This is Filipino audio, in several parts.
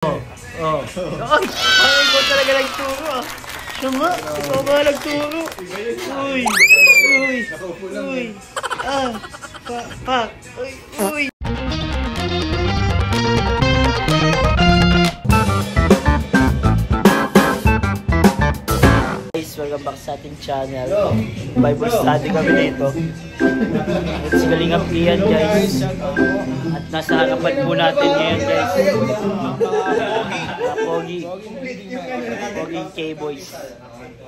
Oh. Ay! Parang ikaw talaga nagturo ah. Siya nga, ikaw nga nagturo. Uy! Uy! Uy! Ah! Pak! Uy! Uy! Guys, welcome back sa ating channel. Bible study kami dito. It's Kalingap Lian, guys. At nasa harapan po natin ngayon, guys. Pogi K-Boys.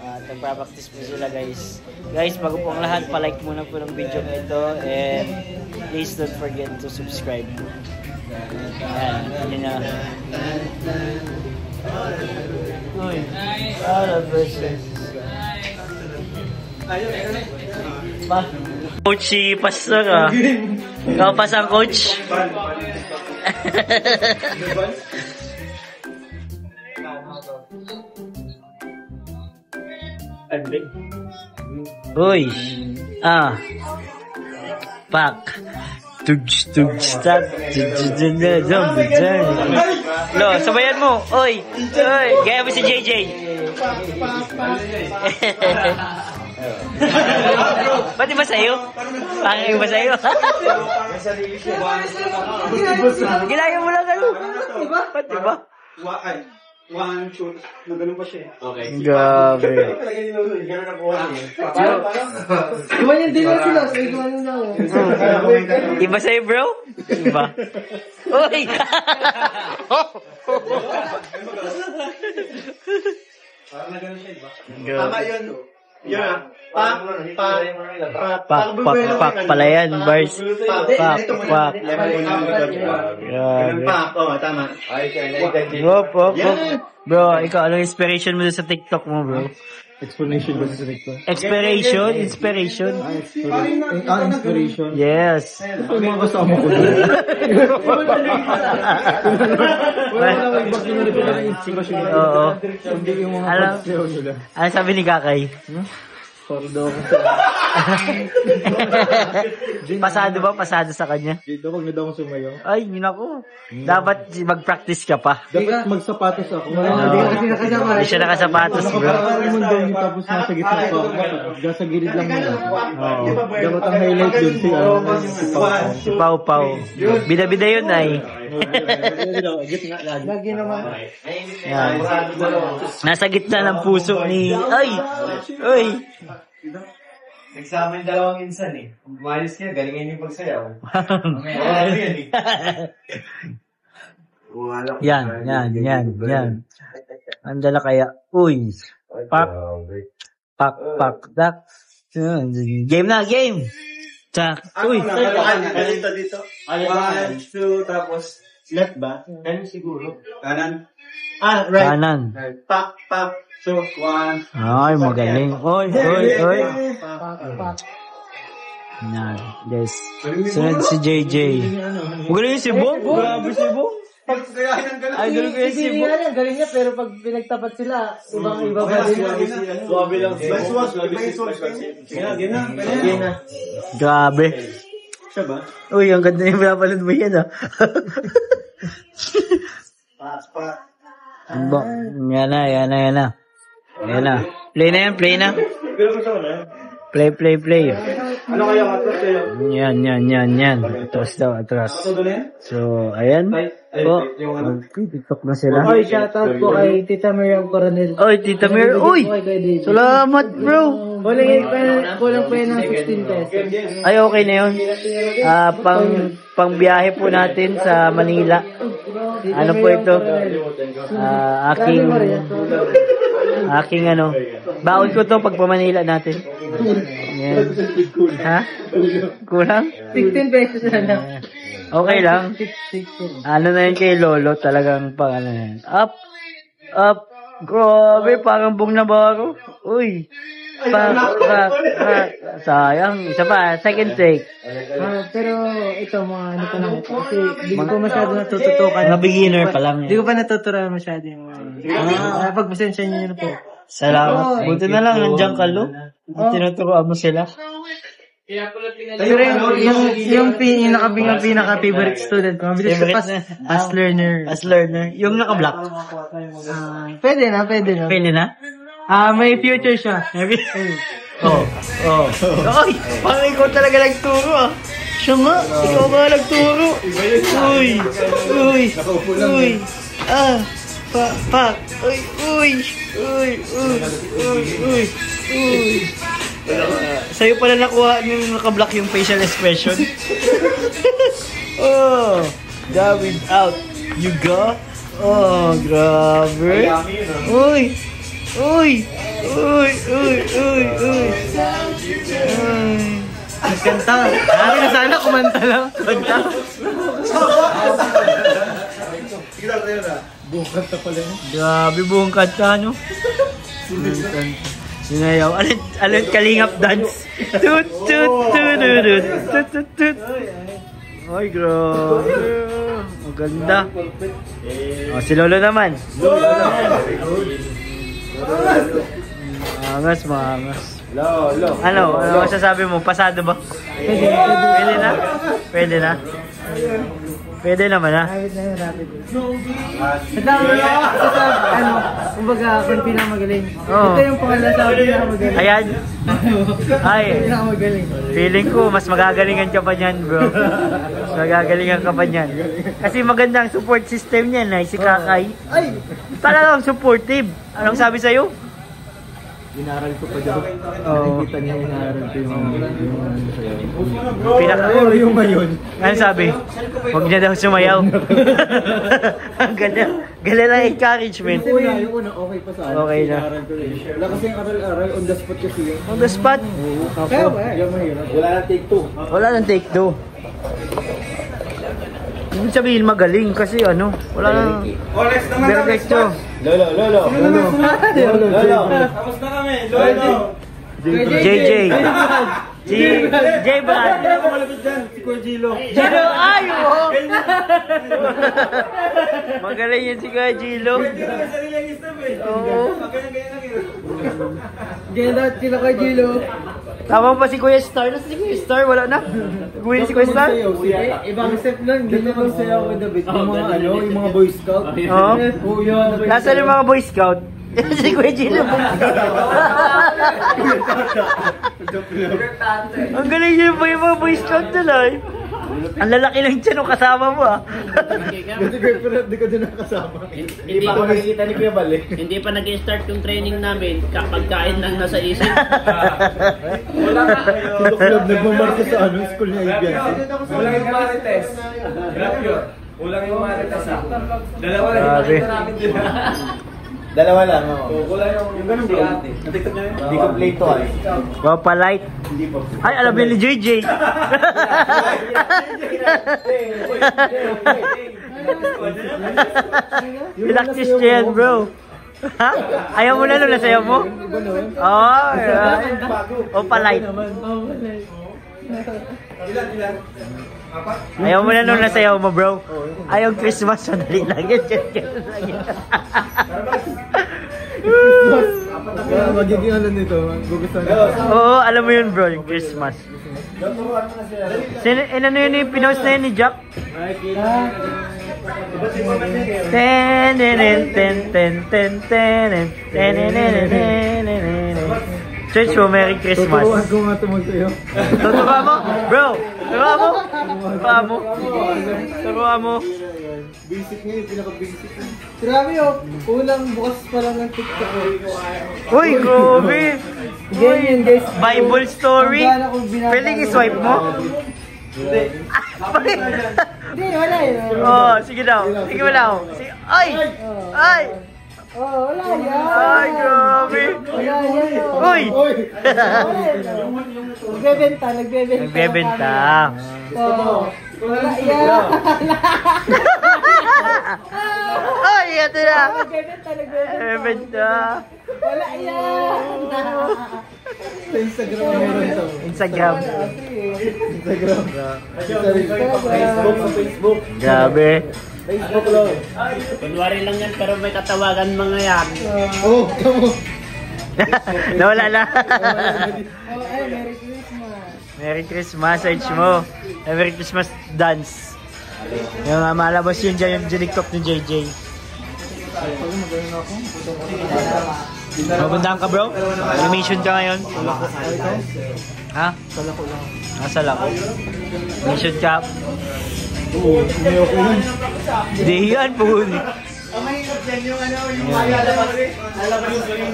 At nagpa-practice po sila, guys. Guys, bago po ang lahat, palike muna po ng video na ito. And please don't forget to subscribe. Ayan, yun na. Uy, out of verses. Coach si Pastor ah. Ikaw pas ang coach. Uy. Ah. Pak. Tugs tak. Lo, sabayan mo. Oy. Oy, gaya mo si JJ. Pati ba sa'yo? Pangay ba sa'yo? Ginaya mo lang ano? Pati ba? One, two, ganun pa siya. Okay. Gabi. Ganun na po kami. Iba yung dinner sila. Iba yung lang. Iba sa'yo, bro? Iba. Uy! Parang na ganun siya, diba? Gabi. Tama yun. Yun. Pak pala yan, bars. Pak. Ganun pa. Oo, tama. Hop. Bro, ikaw, anong inspiration mo sa TikTok mo, bro? Explanation ba sa TikTok? Inspiration? Inspiration? Yes. Ito yung mga kasama ko doon. Wala lang ibang kinulipin na inspiration. Oo. Hindi yung mga pagsayaw nila. Ano sabi ni Kakay? Sordo. Pasado ba? Pasado sa kanya? Dito, wag na daw akong sumayaw. Ay, yun ako. Dapat mag-practice ka pa. Dapat magsapatos ako. Hindi siya nakasapatos, bro. Parang mundo yung tapos nasa gitna pa. Nasa gilid lang muna. Dapat ang highlight dun Si Pau Pau. Bida-bida yun ay. Gitna lagi. Lagi naman. Yan. Nasa gitna ng puso ni... Ay! Ay! Nagsama yung dalawang insan eh. Umayos niya, galingan yung pagsayaw. Yan. Andala kaya. Uy! Pak. Tak. Game na, game! Tsak. Uy! Dito. 1, 2, tapos left ba? Kanan siguro. Kanan. Ah, right. Kanan. Pak. So, 1. Ay, magaling. Oy. Yan, guys. Sunod si JJ. Magaling si Bo. Grabe si Bo. Idol ko yung si Bo. Galing niya, pero pag pinagtapat sila, ibang-iba pa rin. Suwabe lang. Gina. Grabe. Siya ba? Uy, ang ganda yung pinapalad mo yan ah. Pa. Yan na. Play na. Play. Ano kaya atras sa'yo? Yan. Atras. So, ayan. TikTok na sila. Oy, shoutout po kay Tita Miriam Coronel. Oy, Tita Mir. Uy! Salamat, bro. Kulang pa yun ng 16 pesos. Ay, okay na yun. Pang biyahe po natin sa Manila. Ano po ito? Aking baon ko to pag pa-Manila natin. Yan. Ha? Kulang? 16 pesos na lang. Okay lang. Ano na yun kay Lolo? Talagang pang ano na yun. Up. Grabe, parang buong Navarro. Uy. Sayang. Isa pa, second take. Pero ito mga ano pa lang ito. Kasi hindi ko masyado natututukan. Mga beginner pa lang. Hindi ko pa natuturuan masyado yung pagpasensya niyo yun po. Salamat. Buti na lang, nandiyan ka, Lo. Tinuturoan mo sila. Pero yung pinaka-favorite student ko, mabilis ko as learner. As learner. Yung naka-block. Pwede na. Pwede na? May future siya. Oh. Ay, parang ikaw talaga nagturo ah. Siya nga, ikaw ba nagturo? Uy. Pak. Uy. Sa'yo pala nakuha yung naka-block yung facial expression. Oh, that without you go. Oh, grabe. Uy. Kanta. Sabi na sana kumanta lang. Kanta. Buong kanta pala yun. Grabe buong kanta, no? Sinayaw. Alin kalingap dance. Tut. Ay, grabe. Maganda. Oh, si Lolo naman. Maangas. Ano masasabi mo? Pasado ba? Pwede na? Pwede naman ha? Kumbaga, kung pinakamagaling. Oo. Ito yung pangalan sa pinakamagaling. Ayan. Ay. Pinakamagaling. Feeling ko, mas magagalingan ka pa niyan, bro. Mas magagalingan ka pa niyan. Kasi magandang support system niyan, si Kakay. Ay! Talagang supportive. Anong sabi sa'yo? Inaral ko pa dyan. Nakikita niya inaral ko yung yung ngayon. Ano sabi? Huwag niya daw sumayaw. Ganda lang encouragement. Yung una, okay pa sa akin. Okay na. Wala kasi yung aral-aral, on the spot kasi yun. On the spot? Kaya ba? Wala na take two. Wala nang take two. Ibig sabihin magaling kasi wala nang... Pero next to. Lolo. Tapos na kami. Lolo. JJ Brad. Malapit dyan, si Kuya Gilo. Ayo! Magaling yan si Kuya Gilo. Oo. Ganyan lahat sila Kuya Gilo. Tama pa si Kuya Star. Nasa si Kuya Star? Wala na? Kuya si Kuya Star? Ibang step lang. Ganyan lang sayaw ko David. Yung mga Boy Scout. Oo. Nasaan yung mga Boy Scout? Si Kuya Gilo. Ang galing yun pa yung mga Boy Scout nila eh. Ang lalaki lang dyan nung kasama mo ah. Kasi hindi ko din nakasama. Hindi pa makikita ni Kuya Bal eh. Hindi pa nag-start yung training namin kapag kain lang nasa isip. Wala ka. Si Club nagmamarka sa school niya Ibian. Wala yung marites. Kulang yung marites ha. Dalawa lang yung namin din. Dalawa lang, oo. Kulang yung ganun bro. Natiktok niya yun? Hindi complete to ay. Wow, polite. Ay, alam ni JJ. Pinaktis niya yan, bro. Ha? Ayaw mo na nung nasayaw mo? Oo, o polite. Ilan? Ayaw mo na nung nasayaw mo, bro. Ayaw Christmas, madali lang yan. Magiging ano nito, gugustuhan nito. Oo, alam mo yun, bro, yung Christmas. Ano yun yung pinost na yun ni Jack? Church mo, Merry Christmas. Tuturuan ko nga tumag sa'yo. Tuturuan mo? Bro, turuan mo. Basic nga yung pinaka-basic. Grabe kulang bukas pa lang ng TikTok ko. Uy, grabe. Ganyan guys. Bible story. Pwede i-swipe mo? Hindi, wala yun. Oh, sige daw. Sige mo daw. Ay! Oh, wala yan. Ay, grabe. Wala yan. Uy! Nagbebenta. Nagbebenta. Oh, wala yan. Ay, ito na. Nagbebenta. Wala yan. Sa Instagram meron to. Instagram. Facebook. Grabe. Facebook lang. Kunwari lang yan pero may tatawagan mga yan. Oh, come on. Nawala na. Oh, ay, Merry Christmas. Merry Christmas, H mo. Merry Christmas dance. Yung malabas yun dyan, yung jiniktok ni JJ. Mabandaan ka bro? Animation ka ngayon? Ha? Salako lang. Salako. Animation ka? Oo, umayo ko yun. Di yan po. Ang mahirap dyan yung yung alam mo yun.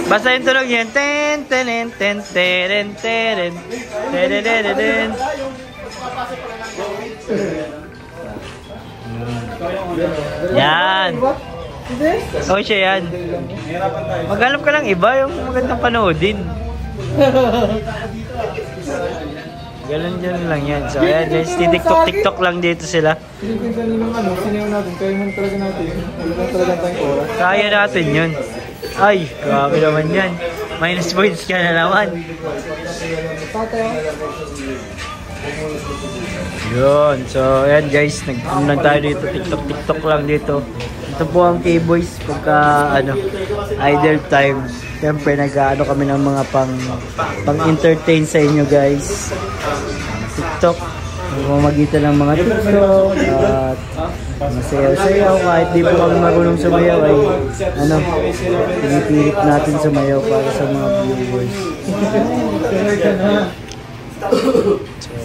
Basta yung tunog yan. Ten, ten, ten, ten, ten, ten, ten, ten. Yan. Okay siya yan. Maghanap ka lang iba yung magandang panoodin. Ganun lang yan. So ayan guys, TikTok lang dito sila. Pinipinsan nyo ng sinayaw natin, kaya man talaga natin. Wala lang talaga tayong oras. Kaya natin yun. Ay, grabe naman yan. Minus points ka na naman. Yun. So ayan guys, nag-ano lang tayo dito. TikTok lang dito. Ito po ang K-Boys pagka idle time. Siyempre nag-ano kami ng mga pang-entertain sa inyo guys. TikTok. Mamamagitan ng mga TikTok at masayaw-sayaw. Kahit di po kami marunong sumayaw ay pinipilit natin sumayaw para sa mga viewers.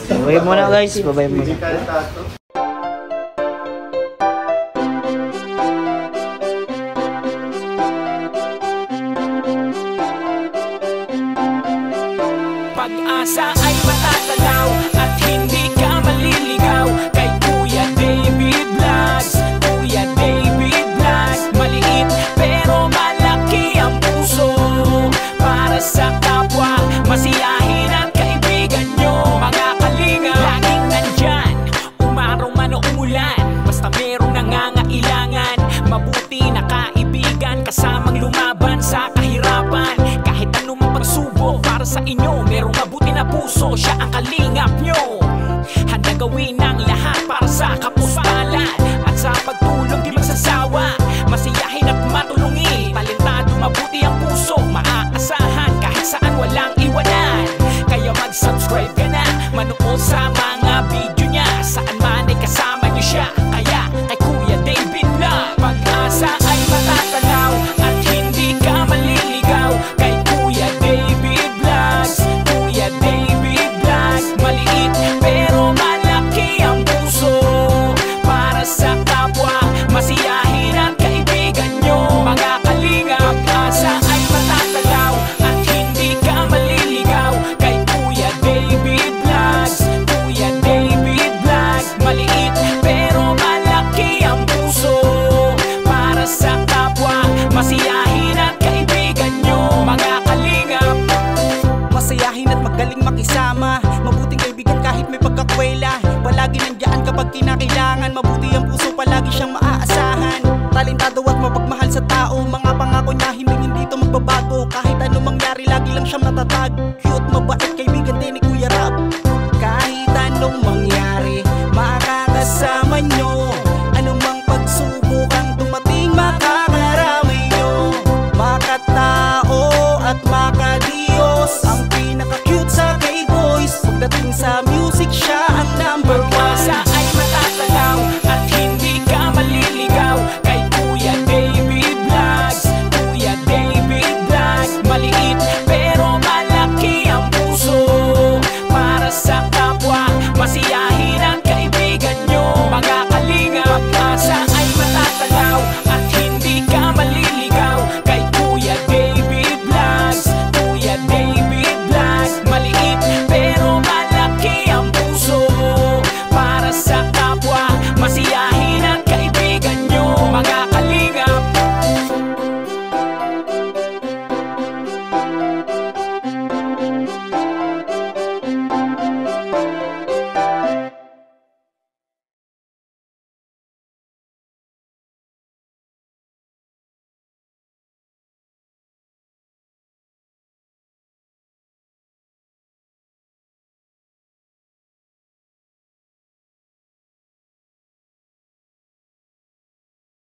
So, bye muna guys. Bye muna. Pag-asa ay matatanaw at hindi ka maliligaw kay Kuya David Vlogs. Kuya David Vlogs, maliit pero malaki ang puso para sa kapwa, masiyahin at kaibigan nyo. Mga kalinga, laging nandyan, umaraw man o umulan, basta merong nangangailangan. Mabuti na kaibigan, kasamang lumaban sa kahirapan. Kahit anumang pagsubok para sa inyo, merong mabuti na puso, siya ang kalingap nyo. Handa gawin ang lahat para sa kapustalan at sa pagtulong di magsasawa, masiyahin at matulungin. Talentado, mabuti ang puso, maaasahan kahit saan walang iwanan. Kaya mag-subscribe ka na, manood sa mga video niya, saan man ay kasama niyo siya. Kaya kay Kuya David Vlog, pag-asa ay matatanaw at hindi ka maliligaw kay Kuya David Vlogs. Kuya David Vlogs, maliit pero malaki ang puso para sa kapwa, masiyahin at kaibigan nyo. Mga kalinga, pag-asa ay matatanaw at hindi ka maliligaw kay Kuya David Vlogs. Kuya David Vlogs, maliit pero malaki ang puso para sa kapwa, masiyahin at kaibigan nyo. Mga kalingap, masayahin at magaling makisama, mabuting kaibigan kahit may pagkakwela. Palagi nandiyan kapag kinakailangan, mabuti ang puso, palagi siyang maaasahan. Talentado at mapagmahal sa tao, mga pangako niya hindi ito magbabago. Kahit anong mangyari, lagi lang siyang natatag. Cute, mabait